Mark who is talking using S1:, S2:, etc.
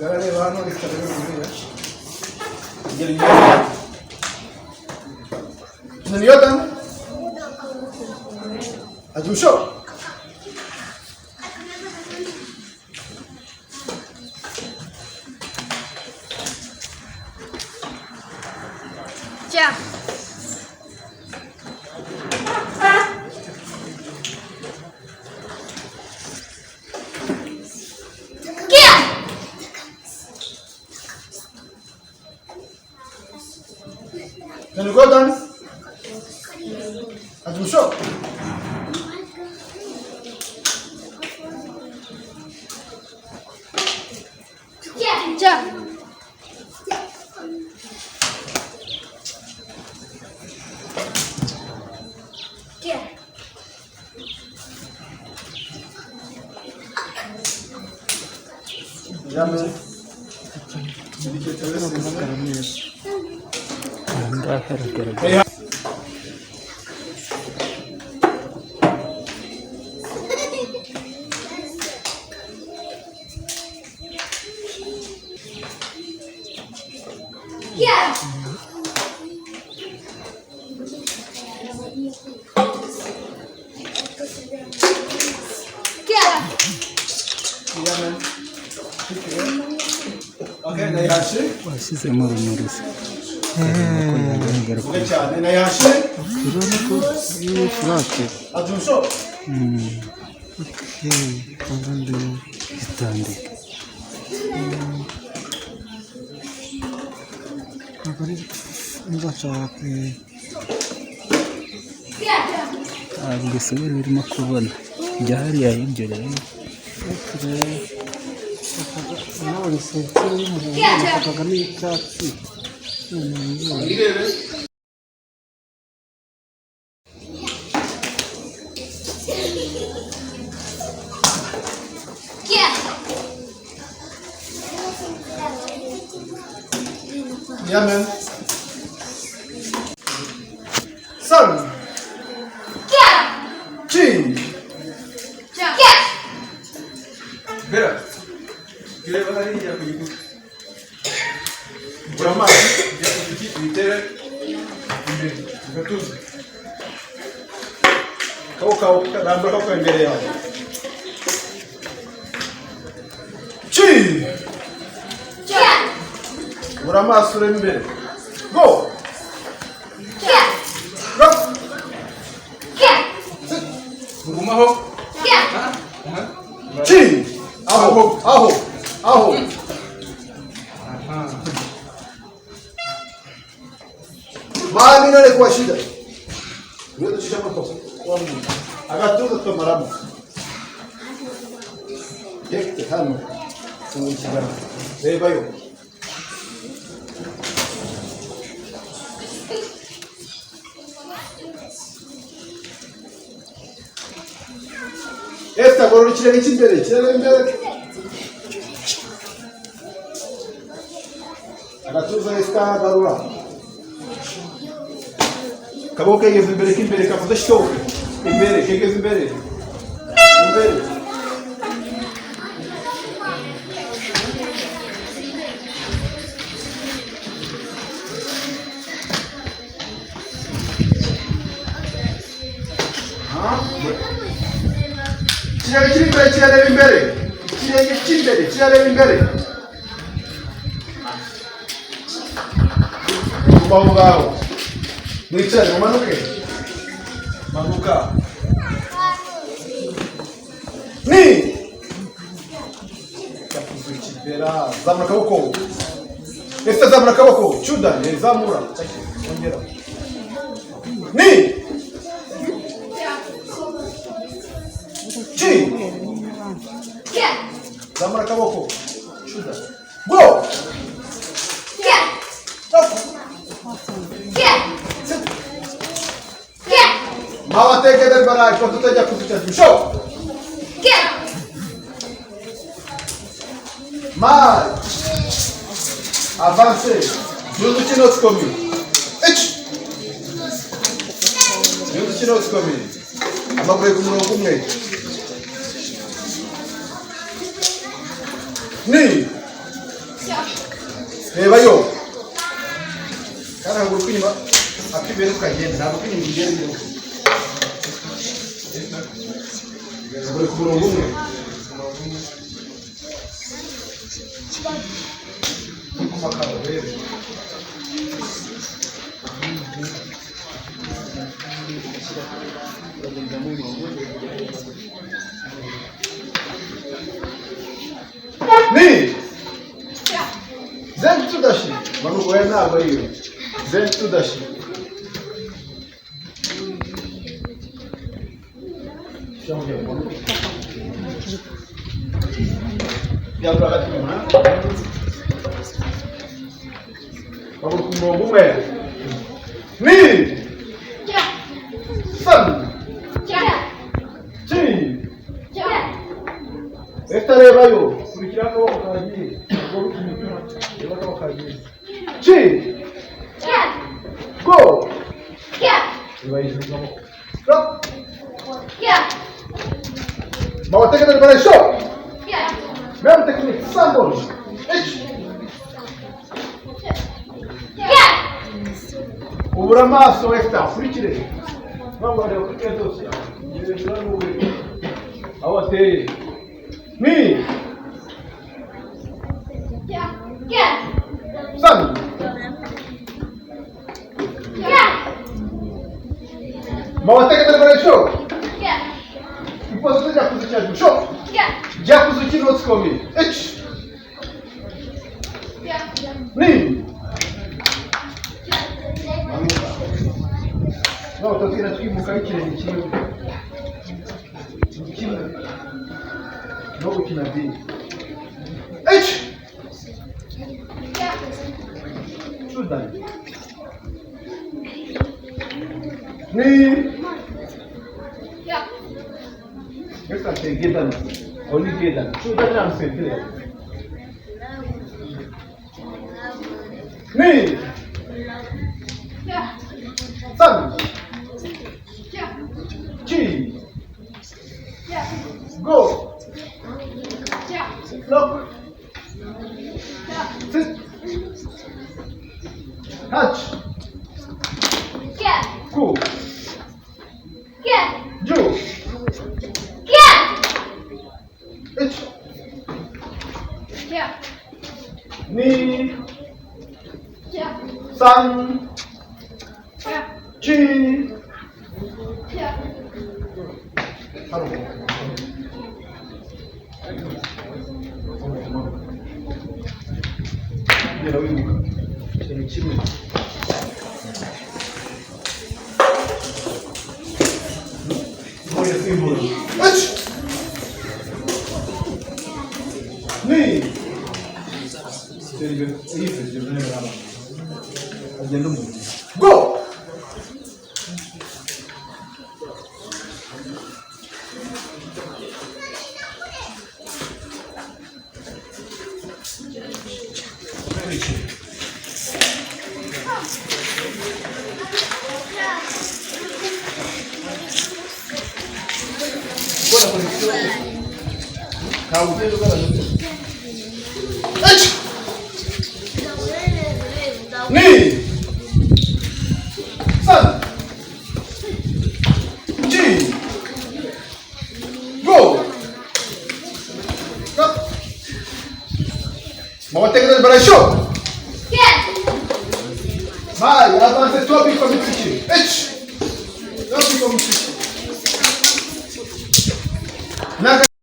S1: Garareba hano rikarebe buriya. Ngeri niyo dan. Ajusho.
S2: Ja.
S1: Can you go dance? Ajusho.
S2: Ja.
S1: Yamen. Okay, nayashi.
S3: Washyizemo rumuriza.
S1: Vuga cyane nayashi.
S3: Urabona ko iyo furake.
S1: Ajusho.
S3: Okay, kandi itandika. Agora nzashaka mbese birimo kubona byahariya ibyo rero nawe sentire y'umuhondo Kagame y'icyatsi
S1: Yamen. Sun. Chin. Vera. Kireba hariya ku gikuta. Burama. Ya kuki bitere. Imbere. Gatuza. Kawo karambura ko imbere yawe. Chin. Burama sura imbere. Go. Gumaho. Chi. Aho. Mami nale kwa shida. Wewe tushama kwa. Agatuza tumaramo. Yekte hano. Tunishigana. Reba yo. Esta gororo kirere cy'imbere agatuza esta garura kaboko kegeze imbere k'imbere kavuze shitoke imbere kegeze imbere kirareba imbere kirenge cy'imbere kirareba imbere kubaho ngaho mwicare mumanuke manuka ni yakuze kibera zamura akaboko ese zamura akaboko chuda zamura ongera ni chi zamura akaboko chuda go Mama teke del barai, quanto te già così c'è show. Mai. Avance. Giusto ci non scomi. Giusto ci non scomi. Ma prego non come. Ni. reba yo kana nguru kwinyuma akibere ukagenda ntabwo kwinyuma igende nguru ku murongo umwe kumakaro rebe ni zen tudashi manugo ya ntabwo ariyo zen tudashi yabura hagati mu baguru ku murongo umwe ni san esta rebayo kurikira akaboko kagiye reba akaboko kagiye chi go reba ijuru akaboko stop mawateka de bare show même technique symbole ubura amaso esta kurikire mambo reba kurikira zose ngira ngo aho ateye ni san mawateka de bare show ipozo ya kuzicha show ya kuzicha notes komi ni no tokina twimuka ikirenge kimwe no gukina bi Sudan ni esta te gedan oli gedan Sudan am sentre ni san chi go look sit touch cool ju ni san chi Go! Ni san chi go stop mawateka del barasho vai avanza tu piccolo amici